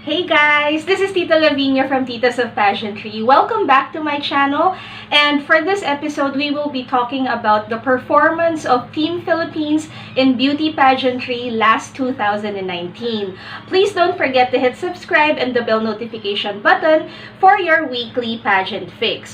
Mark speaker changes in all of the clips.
Speaker 1: Hey guys, this is Tita Lavinia from Titas of Pageantry. Welcome back to my channel, and for this episode we will be talking about the performance of Team Philippines in beauty pageantry last 2019. Please don't forget to hit subscribe and the bell notification button for your weekly pageant fix.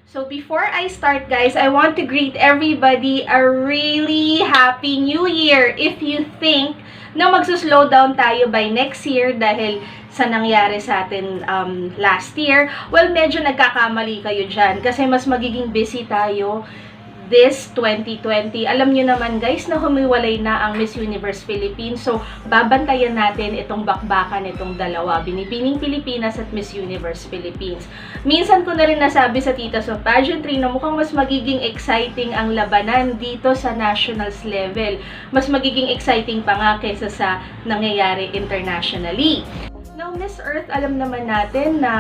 Speaker 1: So before I start, guys, I want to greet everybody a really happy new year. If you think na magsuslow down tayo by next year dahil sa nangyari sa atin last year, well, medyo nagkakamali kayo dyan kasi mas magiging busy tayo this 2020. Alam nyo naman guys na humiwalay na ang Miss Universe Philippines. So, babantayan natin itong bakbakan itong dalawa, Binibining Pilipinas at Miss Universe Philippines. Minsan ko na rin nasabi sa Titas of Pageantry na mukhang mas magiging exciting ang labanan dito sa nationals level. Mas magiging exciting pa nga kaysa sa nangyayari internationally. Now, Miss Earth, alam naman natin na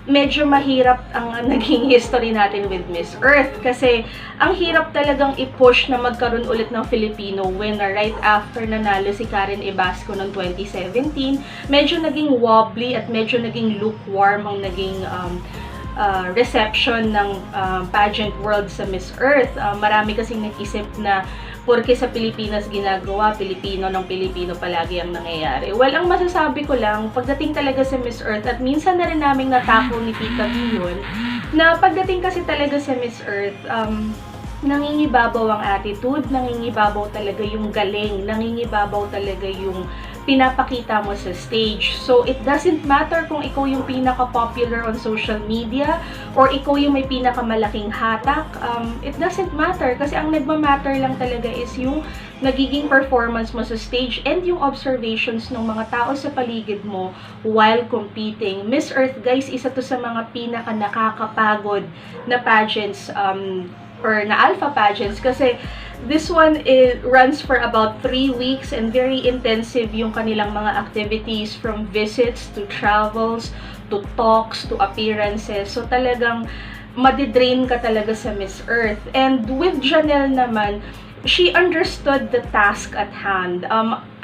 Speaker 1: medyo mahirap ang naging history natin with Miss Earth kasi ang hirap talagang i-push na magkaroon ulit ng Filipino winner right after nanalo si Karen Ibasco noong 2017. Medyo naging wobbly at medyo naging lukewarm ang naging reception ng pageant world sa Miss Earth. Marami kasing nag-isip na porque sa Pilipinas ginagawa, Pilipino ng Pilipino palagi ang nangyayari. Well, ang masasabi ko lang, pagdating talaga sa Miss Earth, at minsan na rin namin natako ni Tita Bion, na pagdating kasi talaga sa Miss Earth, nangingibabaw ang attitude, nangingibabaw talaga yung galing, nangingibabaw talaga yung pinapakita mo sa stage. So, it doesn't matter kung ikaw yung pinaka-popular on social media or ikaw yung may pinakamalaking hatak. It doesn't matter kasi ang nagmamatter lang talaga is yung nagiging performance mo sa stage and yung observations ng mga tao sa paligid mo while competing. Miss Earth, guys, isa to sa mga pinaka-nakakapagod na pageants or na alpha pageants kasi this one runs for about 3 weeks and very intensive yung kanilang mga activities from visits to travels to talks to appearances. So talagang madidrain ka talaga sa Miss Earth. And with Janelle naman, she understood the task at hand.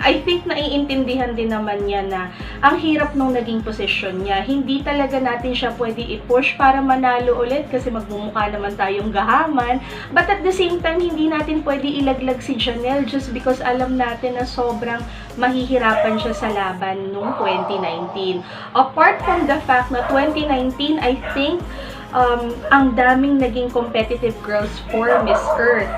Speaker 1: I think naiintindihan din naman niya na ang hirap nung naging posisyon niya. Hindi talaga natin siya pwede i-push para manalo ulit kasi magmumukha naman tayong gahaman. But at the same time, hindi natin pwede ilaglag si Janelle just because alam natin na sobrang mahihirapan siya sa laban noong 2019. Apart from the fact na 2019, I think ang daming naging competitive girls for Miss Earth.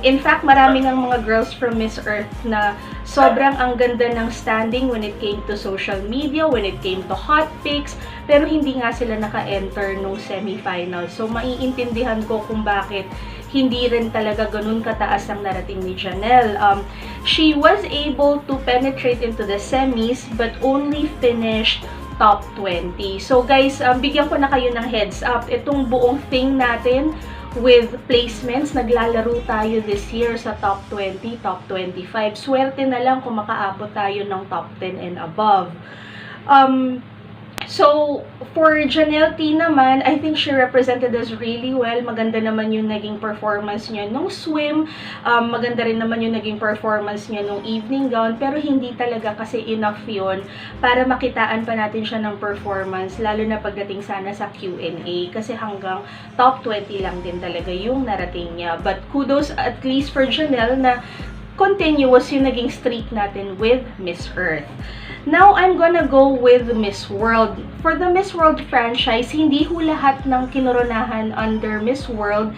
Speaker 1: In fact, maraming ang mga girls from Miss Earth na sobrang ang ganda ng standing when it came to social media, when it came to hot picks, pero hindi nga sila naka-enter nung semifinal. So, maiintindihan ko kung bakit hindi rin talaga ganun kataas ang narating ni Janelle. She was able to penetrate into the semis but only finished top 20. So, guys, bigyan ko na kayo ng heads up. Itong buong thing natin with placements, naglalaro tayo this year sa top 20, top 25. Swerte na lang kung makaabot tayo ng top 10 and above. So, for Janelle T naman, I think she represented us really well. Maganda naman yung naging performance niya nung swim. Maganda rin naman yung naging performance niya nung evening gown. Pero hindi talaga kasi enough yun para makitaan pa natin siya ng performance. Lalo na pagdating sana sa Q&A. Kasi hanggang top 20 lang din talaga yung narating niya. But kudos at least for Janelle na continuous yung naging streak natin with Miss Earth. Now, I'm gonna go with Miss World. For the Miss World franchise, hindi ho lahat ng kinoronahan under Miss World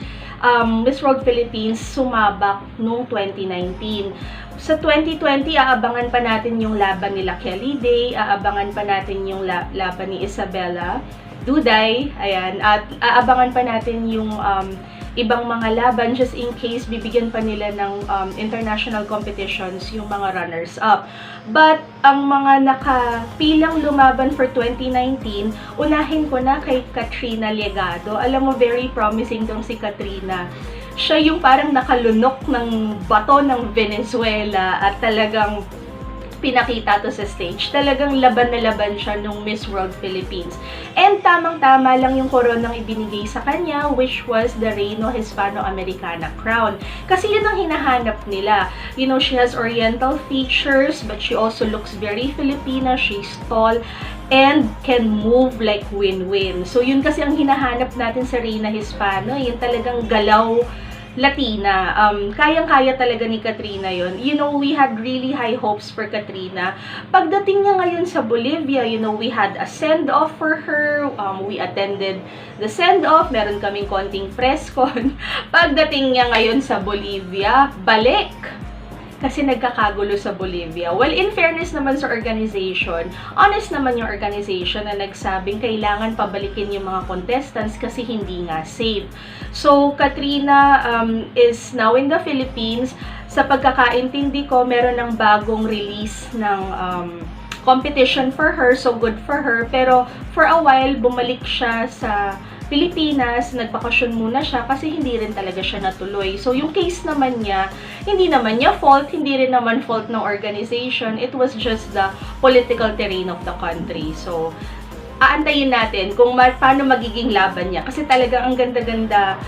Speaker 1: Philippines sumabak noong 2019. Sa 2020, aabangan pa natin yung laban ni Lucky Day, aabangan pa natin yung laban ni Isabella Duday, ayan, at aabangan pa natin yung ibang mga laban just in case bibigyan pa nila ng international competitions yung mga runners-up. But ang mga nakapilang lumaban for 2019, unahin ko na kay Katrina Legado. Alam mo, very promising tong si Katrina. siya yung parang nakalunok ng bato ng Venezuela at talagang pinakita to sa stage. Talagang laban na laban siya nung Miss World Philippines. And tamang-tama lang yung koronang ibinigay sa kanya, which was the Reino Hispano-Americana crown. Kasi yun ang hinahanap nila. You know, she has oriental features, but she also looks very Filipina. She's tall and can move like win-win. So yun kasi ang hinahanap natin sa Reina Hispano, yung talagang galaw Latina. Kayang-kaya talaga ni Katrina yon. You know, we had really high hopes for Katrina. Pagdating niya ngayon sa Bolivia, you know, we had a send-off for her. We attended the send-off. Meron kaming konting press con. Pagdating niya ngayon sa Bolivia, balik! Kasi nagkakagulo sa Bolivia. Well, in fairness naman sa organization, honest naman yung organization na nagsabing kailangan pabalikin yung mga contestants kasi hindi nga safe. So, Katrina is now in the Philippines. Sa pagkakaintindi ko, meron ng bagong release ng competition for her, so good for her. Pero, for a while, bumalik siya sa Pilipinas, nagbakasyon muna siya kasi hindi rin talaga siya natuloy. So, yung case naman niya, hindi naman niya fault, hindi rin naman fault ng organization. It was just the political terrain of the country. So, aantayin natin kung paano magiging laban niya. Kasi talagang ang ganda-ganda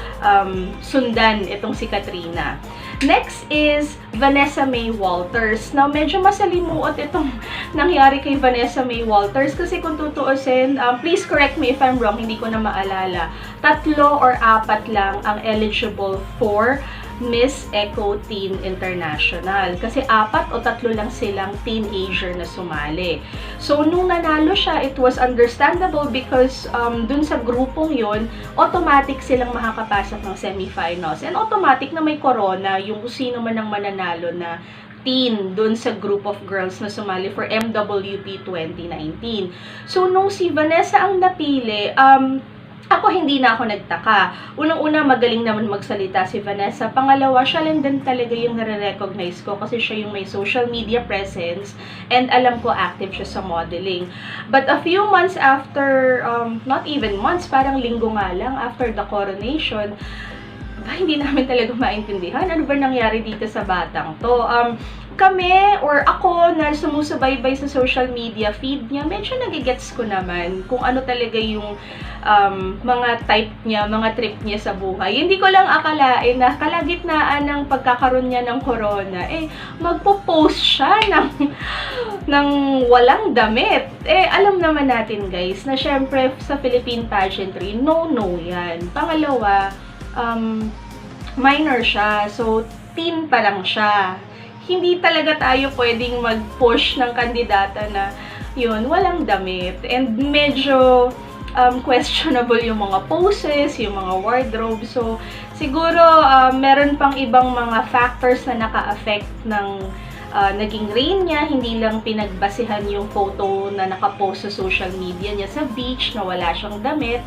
Speaker 1: sundan itong si Katrina. Next is Vanessa May Walters. Now, medyo masalimuot itong nangyari kay Vanessa May Walters kasi kung tutuusin, please correct me if I'm wrong, hindi ko na maalala. 3 or 4 lang ang eligible for Miss Eco Teen International. Kasi 4 o 3 lang silang teenager na sumali. So, nung nanalo siya, it was understandable because dun sa grupong yon automatic silang makakapasok ng semifinals. And automatic na may corona, yung sino man ang mananalo na teen dun sa group of girls na sumali for MWP 2019. So, nung si Vanessa ang napili, ako hindi na ako nagtaka. Unang-una, magaling naman magsalita si Vanessa. Pangalawa, siya lang din talaga yung nare-recognize ko kasi siya yung may social media presence and alam ko active siya sa modeling. But a few months after, not even months, parang linggo nga lang after the coronation, hindi namin talaga maintindihan ano ba nangyari dito sa batang to. Kami, or ako na sumusubaybay sa social media feed niya, medyo nagigets ko naman kung ano talaga yung mga type niya, mga trip niya sa buhay. Hindi ko lang akalain na kalagitnaan ng pagkakaroon niya ng corona, magpo-post siya ng walang damit. Alam naman natin guys, na syempre sa Philippine pageantry, no yan. Pangalawa, minor siya, so teen pa lang siya. Hindi talaga tayo pwedeng mag-push ng kandidata na yun, walang damit. And medyo questionable yung mga poses, yung mga wardrobe. So, siguro meron pang ibang mga factors na naka-affect ng naging reign niya. Hindi lang pinagbasihan yung photo na nakapost sa social media niya sa beach na wala siyang damit.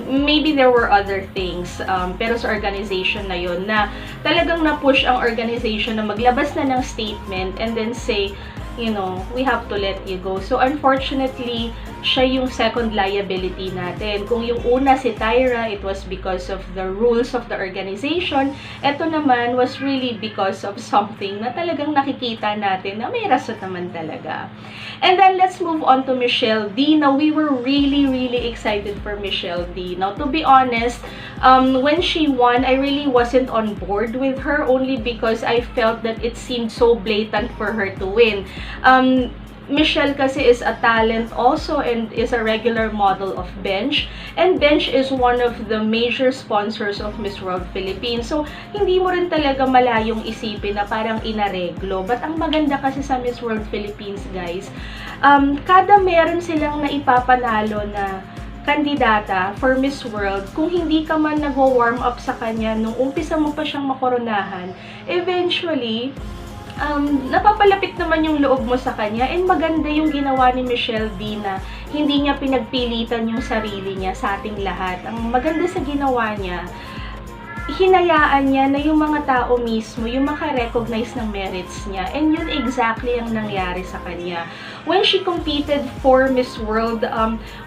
Speaker 1: Maybe there were other things, pero sa organization na yun, na talagang na-push ang organization na maglabas na ng statement and then say, you know, we have to let you go. So, unfortunately, siya yung second liability natin. Kung yung una si Tyra, it was because of the rules of the organization. Ito naman was really because of something na talagang nakikita natin na may rason naman talaga. And then, let's move on to Michelle D. Now, we were really excited for Michelle D. Now, to be honest, when she won, I really wasn't on board with her only because I felt that it seemed so blatant for her to win. Michelle kasi is a talent also and is a regular model of Bench. And Bench is one of the major sponsors of Miss World Philippines. So, hindi mo rin talaga malayong isipin na parang inareglo. But ang maganda kasi sa Miss World Philippines, guys, kada meron silang naipapanalo na kandidata for Miss World, kung hindi ka man nag-warm up sa kanya nung umpisa mo pa siyang makoronahan, eventually, napapalapit naman yung loob mo sa kanya, and maganda yung ginawa ni Michelle D na hindi niya pinagpilitan yung sarili niya sa ating lahat. Ang maganda sa ginawa niya, hinayaan niya na yung mga tao mismo, yung maka-recognize ng merits niya. And yun exactly ang nangyari sa kanya. When she competed for Miss World,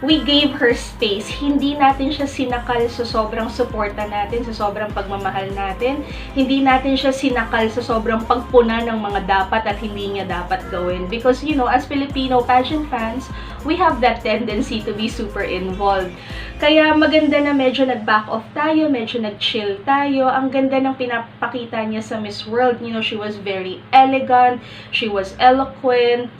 Speaker 1: we gave her space. Hindi natin siya sinakal sa sobrang suporta natin, sa sobrang pagmamahal natin. Hindi natin siya sinakal sa sobrang pagpuna ng mga dapat at hindi niya dapat gawin. Because, you know, as Filipino pageant fans, we have that tendency to be super involved. Kaya maganda na medyo nag-back off tayo, medyo nag-chill tayo. Ang ganda ng pinapakita niya sa Miss World. You know, she was very elegant, she was eloquent,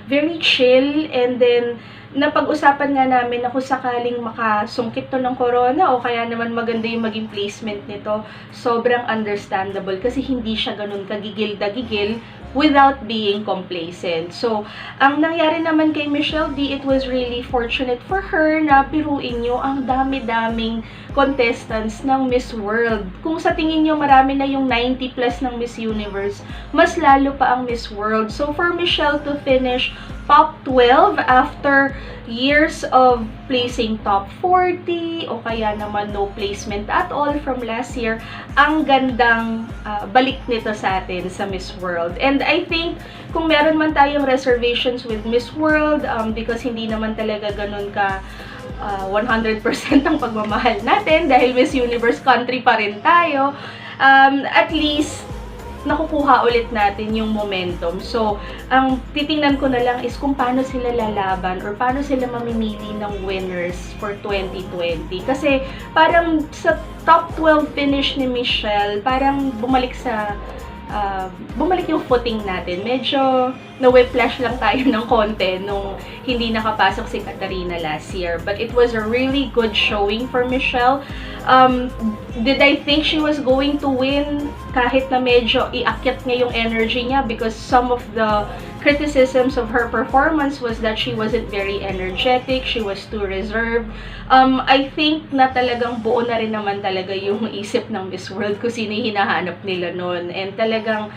Speaker 1: very chill, and then napag-usapan nga namin na kung sakaling makasungkit to ng corona o kaya naman maganda yung maging placement nito, sobrang understandable kasi hindi siya ganun kagigil-dagigil without being complacent. So, ang nangyari naman kay Michelle D, it was really fortunate for her na biruin nyo ang dami-daming contestants ng Miss World. Kung sa tingin nyo marami na yung 90 plus ng Miss Universe, mas lalo pa ang Miss World. So, for Michelle to finish top 12 after years of placing top 40 o kaya naman no placement at all from last year, ang gandang balik nito sa atin sa Miss World. And I think kung meron man tayong reservations with Miss World, because hindi naman talaga ganun ka 100% ang pagmamahal natin dahil Miss Universe country pa rin tayo, at least nakukuha ulit natin yung momentum. So, ang titingnan ko na lang is kung paano sila lalaban or paano sila mamimili ng winners for 2020. Kasi parang sa top 12 finish ni Michelle, parang bumalik yung footing natin. Medyo na-whiplash lang tayo ng konti nung hindi nakapasok si Katarina last year. But it was a really good showing for Michelle. Did I think she was going to win kahit na medyo iakyat niya yung energy niya? Because some of the criticisms of her performance was that she wasn't very energetic, she was too reserved. I think na talagang buo na rin naman talaga yung isip ng Miss World kung sino yung hinahanap nila noon. And talagang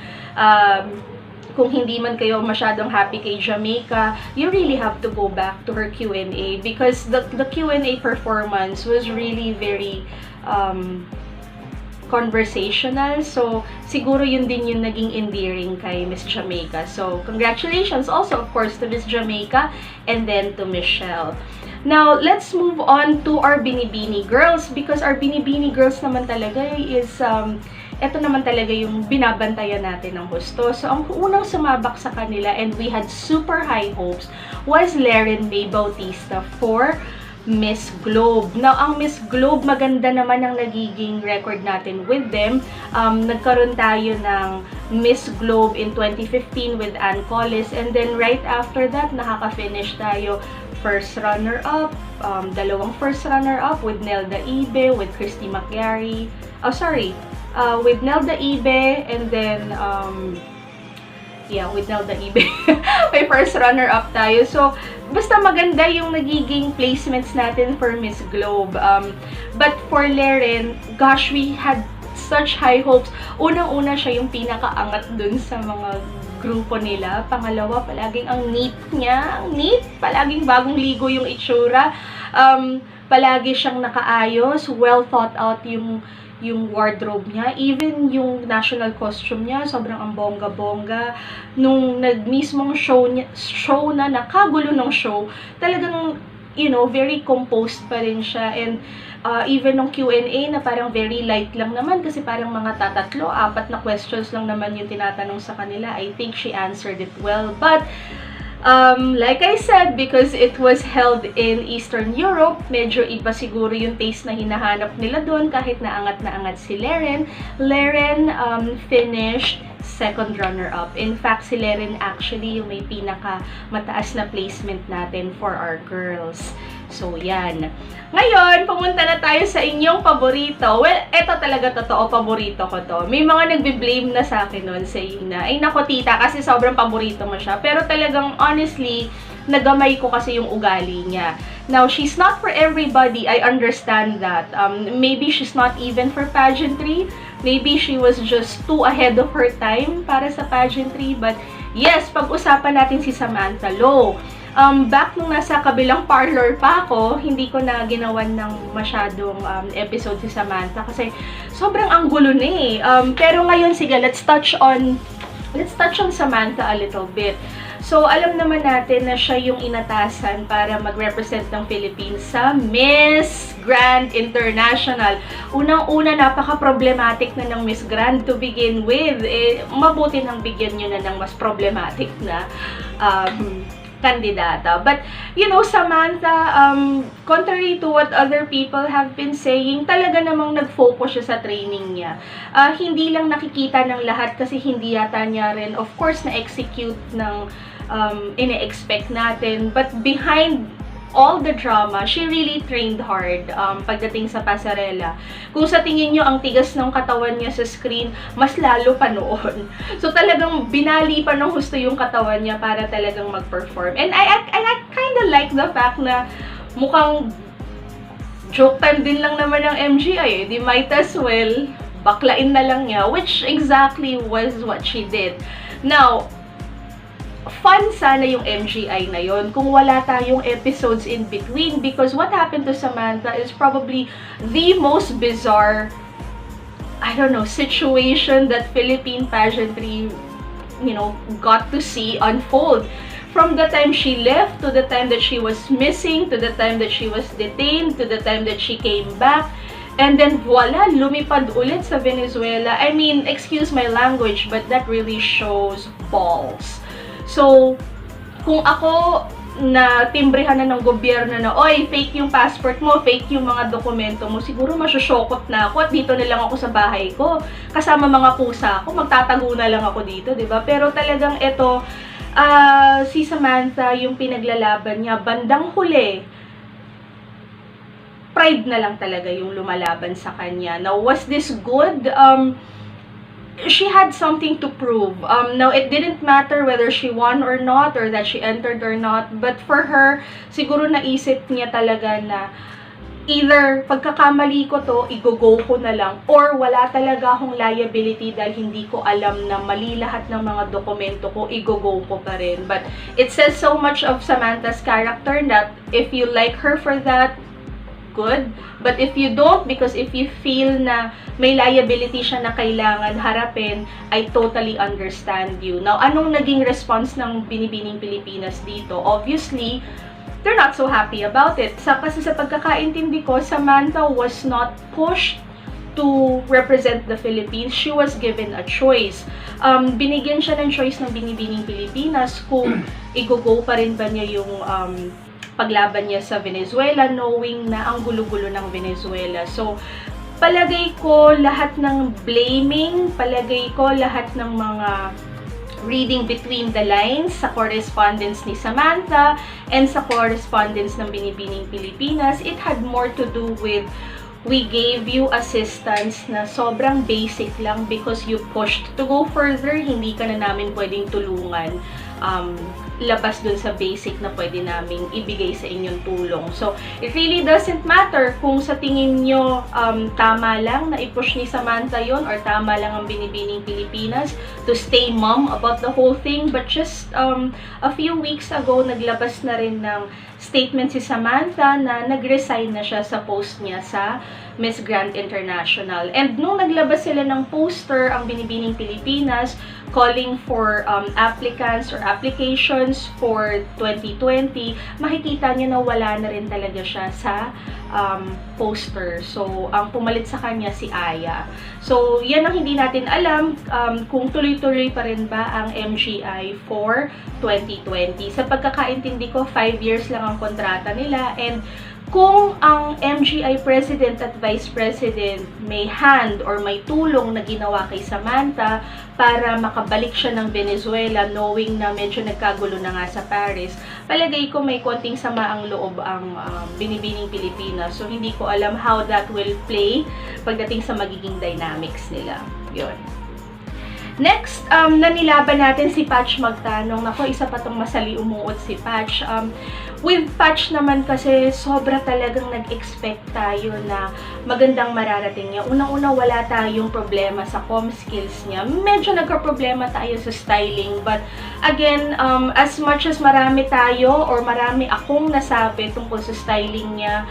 Speaker 1: kung hindi man kayo masyadong happy kay Jamaica, you really have to go back to her Q&A because the Q&A performance was really very conversational. So, siguro yun din yung naging endearing kay Miss Jamaica. So, congratulations also, of course, to Miss Jamaica and then to Michelle. Now, let's move on to our Binibini girls because our Binibini girls naman talaga is ito naman talaga yung binabantayan natin ng husto. So, ang unang sumabak sa kanila and we had super high hopes was Leren May Bautista for Miss Globe. Now, ang Miss Globe, maganda naman ang nagiging record natin with them. Nagkaroon tayo ng Miss Globe in 2015 with Ann Collis and then right after that, nakaka-finish tayo first runner-up, dalawang first runner-up with Nelda Ibe, with Christy Macchiari. With Nelda Ibe and then with Nelda Ibe. May first runner-up tayo. So, basta maganda yung nagiging placements natin for Miss Globe. But for Leren, gosh, we had such high hopes. Unang-una siya yung pinakaangat dun sa mga grupo nila. Pangalawa, palaging ang neat niya. Ang neat. Palaging bagong ligo yung itsura. Palagi siyang nakaayos. Well thought out yung wardrobe niya, even yung national costume niya, sobrang ang bongga-bongga. Nung nag-mismong show na nakagulo ng show, talagang, you know, very composed pa rin siya. And even nung Q&A na parang very light lang naman kasi parang mga tatatlo, 4 na questions lang naman yung tinatanong sa kanila. I think she answered it well. But like I said, because it was held in Eastern Europe, medyo iba siguro yung taste na hinahanap nila doon kahit naangat na angat si Leren. Leren finished second runner-up. In fact, si Leren actually yung may pinaka mataas na placement natin for our girls. So, yan. Ngayon, pumunta na tayo sa inyong paborito. Well, eto talaga totoo, paborito ko to. May mga nagbe-blame na sa akin nun, saying na, ay nako tita, kasi sobrang paborito mo siya. Pero talagang, honestly, nagamay ko kasi yung ugali niya. Now, she's not for everybody. I understand that. Maybe she's not even for pageantry. Maybe she was just too ahead of her time para sa pageantry. But, yes, pag-usapan natin si Samantha Lo. Back nung nasa kabilang parlor pa ako, hindi ko na ginawan ng masyadong episode si Samantha kasi sobrang anggulo na eh. Pero ngayon, sige, let's touch on Samantha a little bit. So, alam naman natin na siya yung inatasan para mag-represent ng Philippines sa Miss Grand International. Unang-una, napaka-problematic na ng Miss Grand to begin with. Mabuti nang bigyan nyo na ng mas problematic na kandidata. But, you know, Samantha, contrary to what other people have been saying, talaga namang nag-focus siya sa training niya. Hindi lang nakikita ng lahat kasi hindi yata niya rin, of course, na-execute ng ine-expect natin. But behind all the drama, she really trained hard pagdating sa pasarela. Kung sa tingin nyo ang tigas ng katawan niya sa screen, mas lalo pa noon. So talagang binali pa ng husto yung katawan niya para talagang mag-perform. And I kind of like the fact na mukhang joke time din lang naman ng MGI. Di might as well, baklain na lang niya, which exactly was what she did. Now, fun sana yung MGI na yon kung wala tayong episodes in between, because what happened to Samantha is probably the most bizarre, I don't know, situation that Philippine pageantry, you know, got to see unfold. From the time she left, to the time that she was missing, to the time that she was detained, to the time that she came back, and then voila, lumipad ulit sa Venezuela. I mean, excuse my language, but that really shows balls. So, kung ako na timbrehan na ng gobyerno na, oy, fake yung passport mo, fake yung mga dokumento mo, siguro masyusyokot na ako at dito na lang ako sa bahay ko. Kasama mga pusa ko, magtatago na lang ako dito, diba? Pero talagang ito, si Samantha, yung pinaglalaban niya, bandang huli, pride na lang talaga yung lumalaban sa kanya. Now, was this good? She had something to prove. Now, it didn't matter whether she won or not, or that she entered or not, but for her, siguro naisip niya talaga na either pagkakamali ko to, i-go ko na lang, or wala talaga akong liability dahil hindi ko alam na mali lahat ng mga dokumento ko, i-go ko pa rin. But it says so much of Samantha's character that if you like her for that, good. But if you don't, because if you feel na may liability siya na kailangan harapin, I totally understand you. Now, anong naging response ng Binibining Pilipinas dito? Obviously, they're not so happy about it. Kasi sa pagkakaintindi ko, Samantha was not pushed to represent the Philippines. She was given a choice. Binigyan siya ng choice ng Binibining Pilipinas kung i-go pa rin ba niya yung paglaban niya sa Venezuela, knowing na ang gulo-gulo ng Venezuela. So, palagay ko lahat ng blaming, palagay ko lahat ng mga reading between the lines sa correspondence ni Samantha and sa correspondence ng Binibining Pilipinas, it had more to do with we gave you assistance na sobrang basic lang because you pushed to go further, hindi ka na namin pwedeng tulungan. Labas dun sa basic na pwede naming ibigay sa inyong tulong. So, it really doesn't matter kung sa tingin nyo tama lang na i-push ni Samantha yon or tama lang ang Binibining Pilipinas to stay mum about the whole thing. But just a few weeks ago, naglabas na rin ng statement si Samantha na nag-resign na siya sa post niya sa Miss Grand International. And nung naglabas sila ng poster, ang Binibining Pilipinas, calling for applicants or applications for 2020, makikita niyo na wala na rin talaga siya sa poster. So, ang pumalit sa kanya si Aya. So, yan ang hindi natin alam kung tuloy-tuloy pa rin ba ang MGI for 2020. Sa pagkakaintindi ko, 5 years lang ang kontrata nila, and kung ang MGI President at Vice President may hand or may tulong na ginawa kay Samantha para makabalik siya ng Venezuela, knowing na medyo nagkagulo na nga sa Paris, palagay ko may konting sama ang loob ang Binibining Pilipinas. So, hindi ko alam how that will play pagdating sa magiging dynamics nila. Yun. Next, nanilaban natin si Patch Magtanong. Nako, isa pa tong masali umuot si Patch. With Patch naman kasi, sobra talagang nag-expect tayo na magandang mararating niya. Unang-una, wala tayong problema sa comm skills niya. Medyo nagka-problema tayo sa styling. But again, as much as marami tayo or marami akong nasabi tungkol sa styling niya,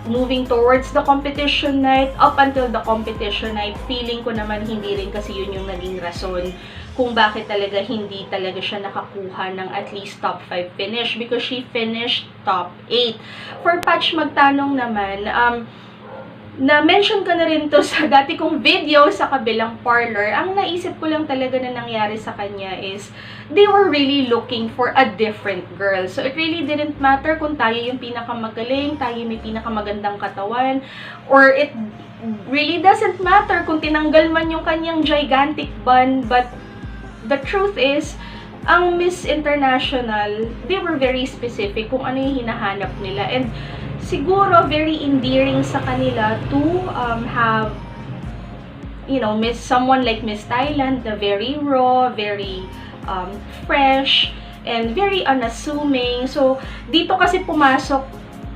Speaker 1: moving towards the competition night, up until the competition night, feeling ko naman hindi rin kasi yun yung naging rason kung bakit talaga hindi talaga siya nakakuha ng at least top 5 finish, because she finished top 8. For Patch Magtanong naman, na-mention ko na rin to sa dati kong video sa kabilang parlor. Ang naisip ko lang talaga na nangyari sa kanya is they were really looking for a different girl. So it really didn't matter kung tayo yung pinakamagaling, tayo may pinakamagandang katawan, or it really doesn't matter kung tinanggal man yung kanyang gigantic bun. But the truth is, ang Miss International, they were very specific kung ano yung hinahanap nila. And siguro very endearing sa kanila to have, you know, someone like Miss Thailand, na very raw, very fresh, and very unassuming. So, dito kasi pumasok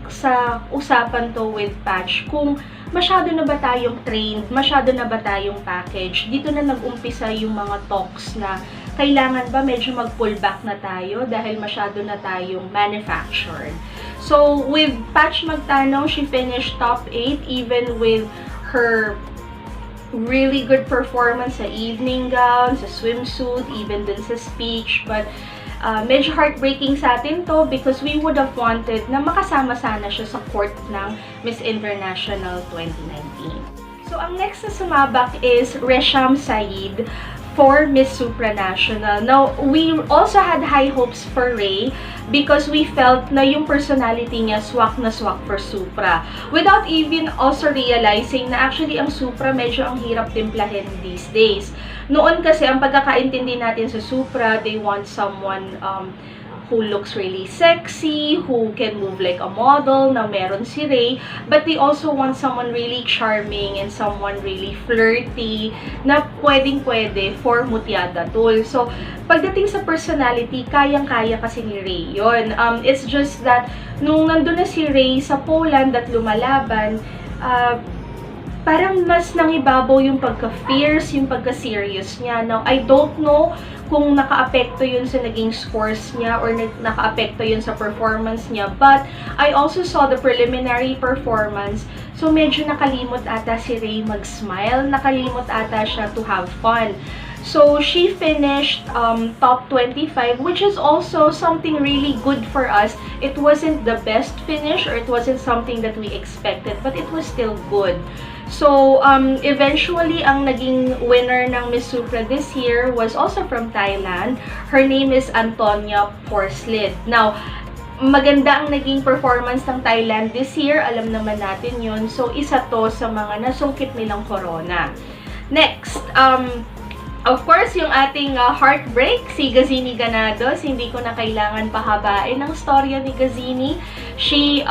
Speaker 1: sa usapan to with Patch kung masyado na ba tayong trained, masyado na ba tayong package. Dito na nag-umpisa yung mga talks na kailangan ba medyo mag-pull back na tayo dahil masyado na tayong manufactured. So, with Patch Magtanong, she finished top 8 even with her really good performance sa evening gown, sa swimsuit, even dun sa speech. But medyo heartbreaking sa atin to because we would have wanted na makasama sana siya sa court ng Miss International 2019. So, ang next na sumabak is Resham Said for Miss Supranational. Now, we also had high hopes for Ray because we felt na yung personality niya swak na swak for Supra. Without even also realizing na actually ang Supra medyo ang hirap timplahin these days. Noon kasi, ang pagkakaintindi natin sa Supra, they want someone who looks really sexy, who can move like a model, na meron si Ray, but they also want someone really charming and someone really flirty, na pwedeng-pwede for Mutyada Tool. So, pagdating sa personality, kayang-kaya kasi ni Ray yun. It's just that, nung nandun na si Ray sa Poland at lumalaban, parang mas nangibabaw yung pagka-fierce, yung pagka-serious niya. Now, I don't know kung naka-apekto yun sa naging scores niya or naka-apekto yun sa performance niya. But, I also saw the preliminary performance. So, medyo nakalimot ata si Ray mag-smile. Nakalimot ata siya to have fun. So, she finished top 25, which is also something really good for us. It wasn't the best finish or it wasn't something that we expected, but it was still good. So, eventually, ang naging winner ng Miss Supra this year was also from Thailand. Her name is Antonia Porslid. Now, maganda ang naging performance ng Thailand this year. Alam naman natin yun. So, isa to sa mga nasungkit nilang corona. Next, of course, yung ating heartbreak, si Gazini Ganados. Hindi ko na kailangan pahabain ang storya ni Gazini. She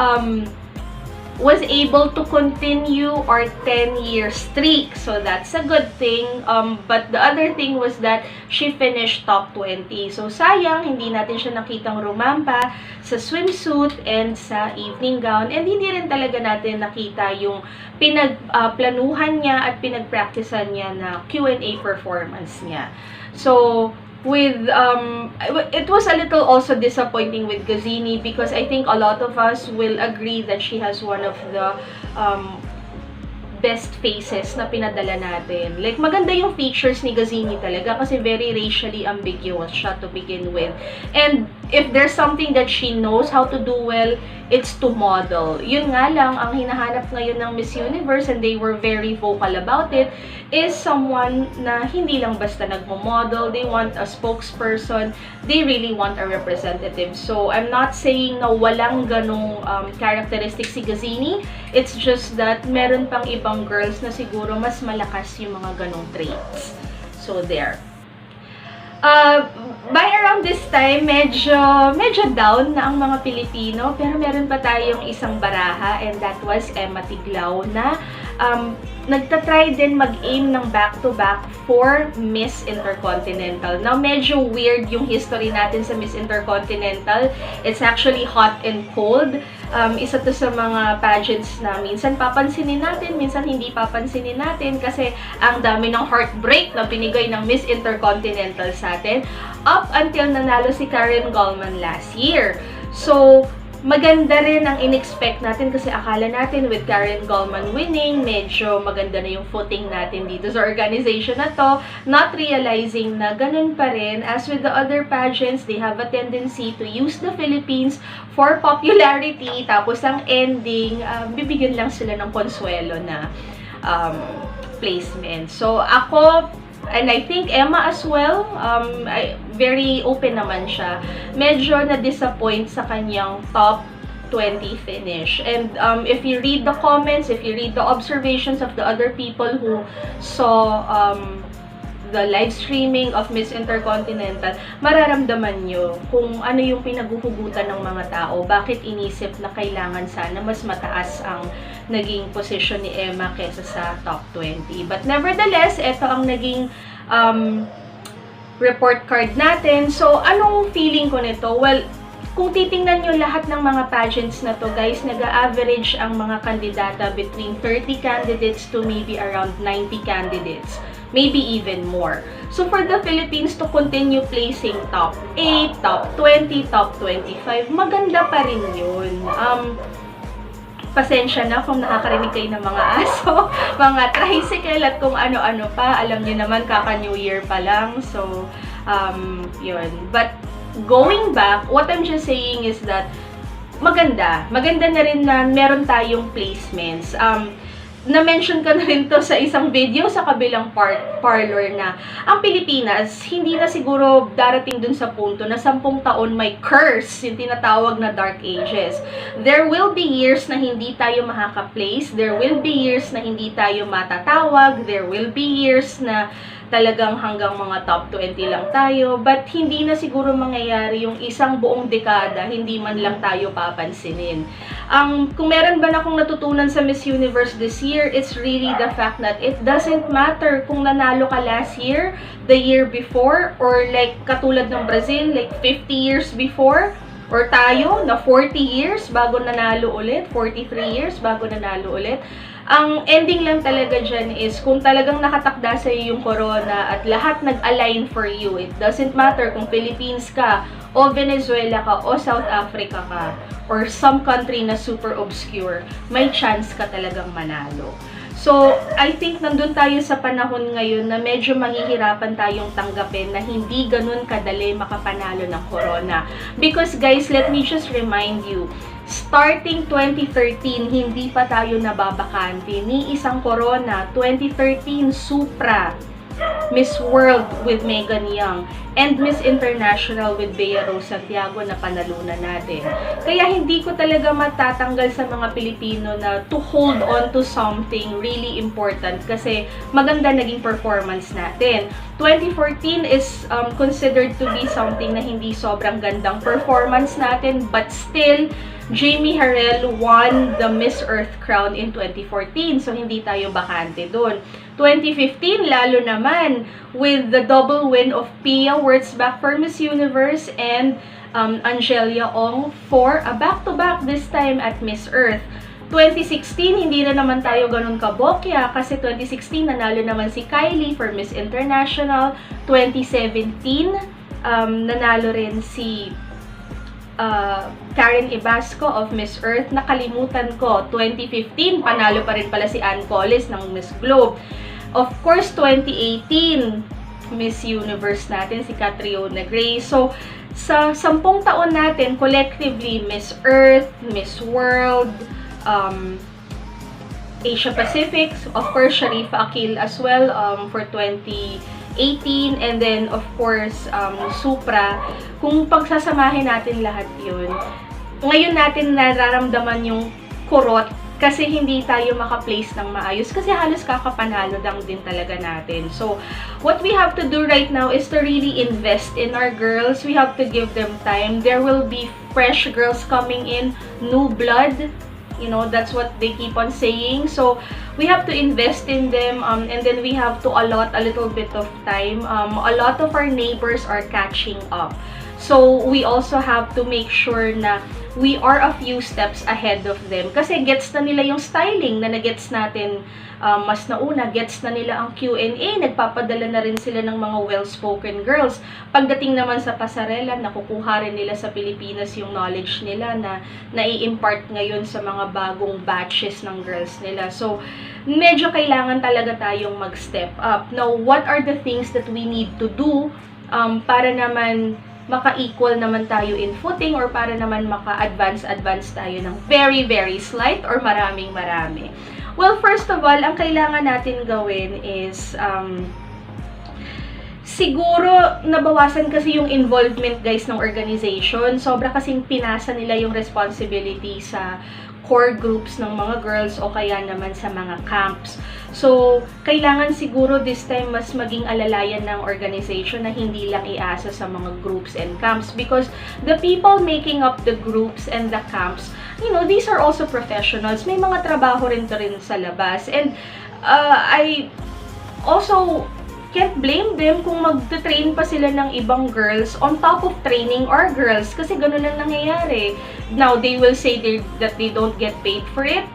Speaker 1: was able to continue our 10-year streak. So, that's a good thing. But the other thing was that she finished top 20. So, sayang, hindi natin siya nakitang rumampa sa swimsuit and sa evening gown. And hindi rin talaga natin nakita yung pinagplanuhan niya at pinagpracticean niya na Q&A performance niya. So, it was a little also disappointing with Gazini because I think a lot of us will agree that she has one of the best faces na pinadala natin. Like, maganda yung features ni Gazini talaga kasi very racially ambiguous siya to begin with. And if there's something that she knows how to do well, it's to model. Yun nga lang, ang hinahanap ngayon ng Miss Universe, and they were very vocal about it, is someone na hindi lang basta nagmo-model. They want a spokesperson. They really want a representative. So, I'm not saying na walang ganong characteristic si Gazini. It's just that meron pang ibang girls na siguro mas malakas yung mga ganong traits. So, there. By around this time, medyo down na ang mga Pilipino, pero meron pa tayong isang baraha, and that was Emma Tiglao na nagtatry din mag-aim ng back-to-back for Miss Intercontinental. Now, medyo weird yung history natin sa Miss Intercontinental. It's actually hot and cold. Isa to sa mga pageants na minsan papansinin natin, minsan hindi papansinin natin kasi ang dami ng heartbreak na binigay ng Miss Intercontinental sa atin up until nanalo si Karen Gallman last year. So, maganda rin ang in-expect natin kasi akala natin with Karen Gallman winning, medyo maganda na yung footing natin dito sa organization na to, not realizing na ganun pa rin. As with the other pageants, they have a tendency to use the Philippines for popularity, tapos ang ending, bibigyan lang sila ng consuelo na placement. So, ako, and I think Emma as well, very open naman siya. Medyo na-disappoint sa kanyang top 20 finish. And if you read the comments, if you read the observations of the other people who saw the live streaming of Miss Intercontinental, mararamdaman nyo kung ano yung pinaguhugutan ng mga tao. Bakit inisip na kailangan sana mas mataas ang naging position ni Emma kesa sa top 20. But nevertheless, ito ang naging report card natin. So, anong feeling ko nito? Well, kung titingnan nyo lahat ng mga pageants na to, guys, nag-average ang mga kandidata between 30 candidates to maybe around 90 candidates. Maybe even more. So, for the Philippines to continue placing top 8, top 20, top 25, maganda pa rin yun. Pasensya na kung nakakarinig kayo ng mga aso, mga tricycle, at kung ano-ano pa. Alam niyo naman, kaka-New Year pa lang. So, yun. But, going back, what I'm just saying is that, maganda. Maganda na rin na meron tayong placements. Na-mention ka na rin to sa isang video sa kabilang parlor na ang Pilipinas, hindi na siguro darating dun sa punto na 10 taon may curse, yung tinatawag na Dark Ages. There will be years na hindi tayo makaka-place, there will be years na hindi tayo matatawag, there will be years na talagang hanggang mga top 20 lang tayo, but hindi na siguro mangyayari yung isang buong dekada, hindi man lang tayo papansinin. Kung meron ba na akong natutunan sa Miss Universe this year, it's really the fact that it doesn't matter kung nanalo ka last year, the year before, or like katulad ng Brazil, like 50 years before, or tayo na 40 years bago nanalo ulit, 43 years bago nanalo ulit. Ang ending lang talaga dyan is kung talagang nakatakda sa iyo yung corona at lahat nag-align for you. It doesn't matter kung Philippines ka, o Venezuela ka, o South Africa ka, or some country na super obscure, may chance ka talagang manalo. So, I think nandun tayo sa panahon ngayon na medyo mahihirapan tayong tanggapin na hindi ganun kadali makapanalo ng corona. Because guys, let me just remind you, starting 2013, hindi pa tayo nababakante ni isang corona. 2013, Supra, Miss World with Megan Young, and Miss International with Bea Rose Santiago na panalunan natin. Kaya hindi ko talaga matatanggal sa mga Pilipino na to hold on to something really important kasi maganda naging performance natin. 2014 is considered to be something na hindi sobrang gandang performance natin, but still, Jamie Harrell won the Miss Earth crown in 2014. So, hindi tayo bakante doon. 2015, lalo naman, with the double win of Pia Wurtzbach for Miss Universe and Angelia Ong for a back-to-back this time at Miss Earth. 2016, hindi na naman tayo ganun kabokya kasi 2016, nanalo naman si Kylie for Miss International. 2017, nanalo rin si Karen Ibasco of Miss Earth. Nakalimutan ko, 2015, panalo pa rin pala si Ann Collis ng Miss Globe. Of course, 2018, Miss Universe natin, si Catriona Gray. So, sa 10 taon natin, collectively, Miss Earth, Miss World, Asia Pacific, of course, Sharifa Akil as well for 2018, and then, of course, Supra. Kung pagsasamahin natin lahat yun, ngayon natin nararamdaman yung kurot kasi hindi tayo maka-place ng maayos kasi halos kakapanalo lang din talaga natin. So, what we have to do right now is to really invest in our girls. We have to give them time. There will be fresh girls coming in, new blood. You know, that's what they keep on saying. So, we have to invest in them, and then we have to allot a little bit of time. A lot of our neighbors are catching up. So, we also have to make sure na we are a few steps ahead of them. Kasi gets na nila yung styling na nagets natin mas nauna. Gets na nila ang Q&A. Nagpapadala na rin sila ng mga well-spoken girls. Pagdating naman sa pasarela, nakukuha rin nila sa Pilipinas yung knowledge nila na nai-impart ngayon sa mga bagong batches ng girls nila. So, medyo kailangan talaga tayong mag-step up. Now, what are the things that we need to do para naman maka-equal naman tayo in footing or para naman maka-advance tayo ng very, very slight or marami. Well, first of all, ang kailangan natin gawin is siguro nabawasan kasi yung involvement guys ng organization. Sobra kasing pinasa nila yung responsibility sa core groups ng mga girls o kaya naman sa mga camps. So, kailangan siguro this time mas maging alalayan ng organization na hindi lang iasa sa mga groups and camps because the people making up the groups and the camps, you know, these are also professionals. May mga trabaho rin sa labas. And I also can't blame them kung mag-train pa sila ng ibang girls on top of training our girls kasi ganun lang nangyayari. Now, they will say that they don't get paid for it.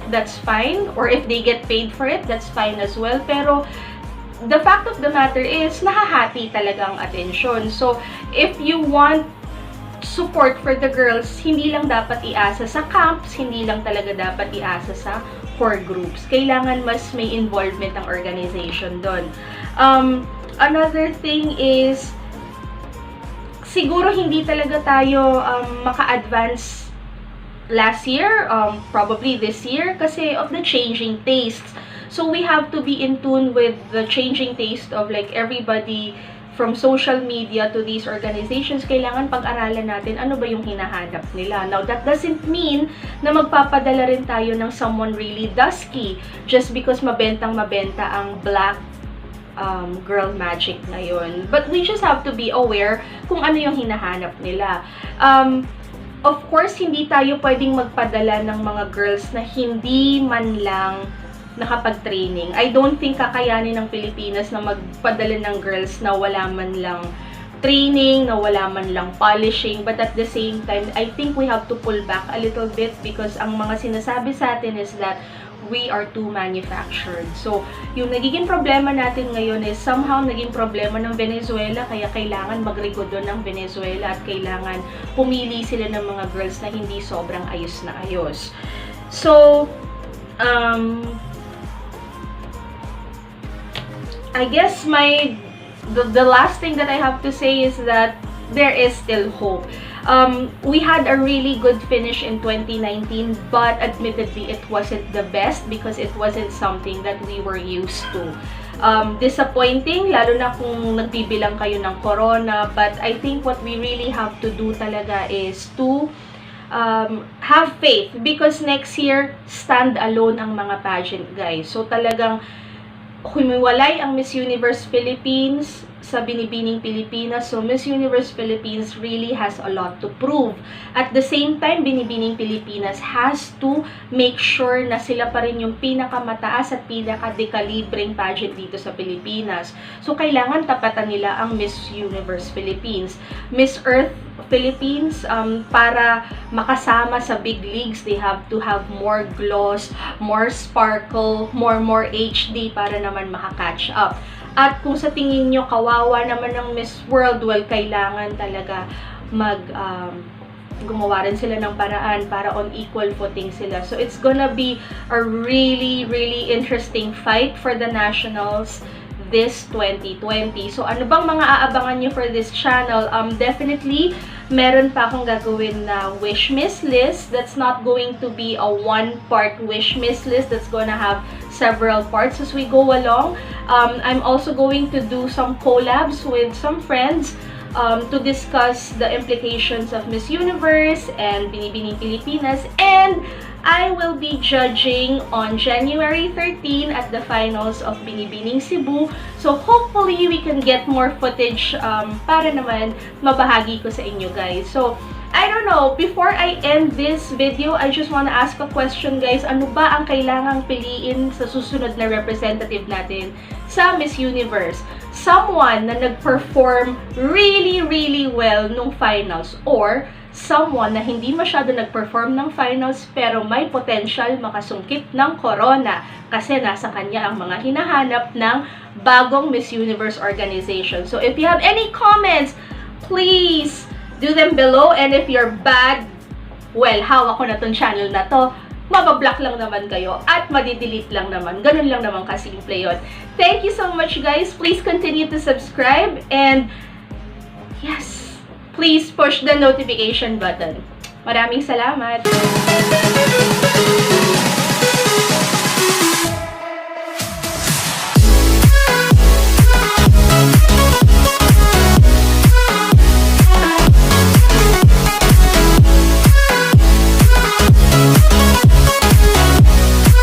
Speaker 1: That's fine. Or if they get paid for it, that's fine as well. Pero, the fact of the matter is, nahahati talaga ang atensyon. So, if you want support for the girls, hindi lang dapat iasa sa camps, hindi lang talaga dapat iasa sa core groups. Kailangan mas may involvement ang organization doon. Another thing is, siguro hindi talaga tayo maka-advance last year, probably this year, kasi of the changing tastes. So, we have to be in tune with the changing taste of like everybody from social media to these organizations. Kailangan pag-aralan natin ano ba yung hinahanap nila. Now, that doesn't mean na magpapadala rin tayo ng someone really dusky just because mabenta ang black girl magic ngayon. But we just have to be aware kung ano yung hinahanap nila. Of course, hindi tayo pwedeng magpadala ng mga girls na hindi man lang nakapag-training. I don't think kakayanin ng Pilipinas na magpadala ng girls na wala man lang training, na wala man lang polishing. But at the same time, I think we have to pull back a little bit because ang mga sinasabi sa atin is that we are too manufactured. So, yung nagiging problema natin ngayon is somehow naging problema ng Venezuela, kaya kailangan magregodo ng Venezuela at kailangan pumili sila ng mga girls na hindi sobrang ayos na ayos. So, I guess the last thing that I have to say is that there is still hope. We had a really good finish in 2019, but admittedly, it wasn't the best because it wasn't something that we were used to. Disappointing, lalo na kung nagbibilang kayo ng corona, but I think what we really have to do talaga is to have faith because next year, stand alone ang mga pageant guys. So talagang humiwalay ang Miss Universe Philippines sa Binibining Pilipinas. So, Miss Universe Philippines really has a lot to prove. At the same time, Binibining Pilipinas has to make sure na sila pa rin yung pinakamataas at pinakadekalibreng pageant dito sa Pilipinas. So, kailangan tapatan nila ang Miss Universe Philippines. Miss Earth Philippines, para makasama sa big leagues, they have to have more gloss, more sparkle, more HD para naman makakatch up. At kung sa tingin nyo kawawa naman ng Miss World, well, kailangan talaga gumawa rin sila ng paraan para on equal footing sila. So, it's gonna be a really interesting fight for the nationals this 2020. So, ano bang mga aabangan nyo for this channel? Definitely, meron pa akong gagawin na wish miss list. That's not going to be a one-part wish miss list. That's gonna have several parts as we go along. I'm also going to do some collabs with some friends to discuss the implications of Miss Universe and Binibining Pilipinas and I will be judging on January 13 at the finals of Binibining Cebu. So hopefully we can get more footage para naman mabahagi ko sa inyo guys. So I don't know, before I end this video, I just wanna ask a question guys. Ano ba ang kailangang piliin sa susunod na representative natin sa Miss Universe? Someone na nag-perform really well nung finals, or someone na hindi masyado nag-perform ng finals pero may potential makasungkit ng corona kasi nasa kanya ang mga hinahanap ng bagong Miss Universe organization. So if you have any comments, please do them below, and if you're bad, well, hawak ko na tong channel na to, mabablock lang naman kayo at madidelete lang naman. Ganun lang naman kasimple yun. Thank you so much guys. Please continue to subscribe, and yes, please push the notification button. Maraming salamat!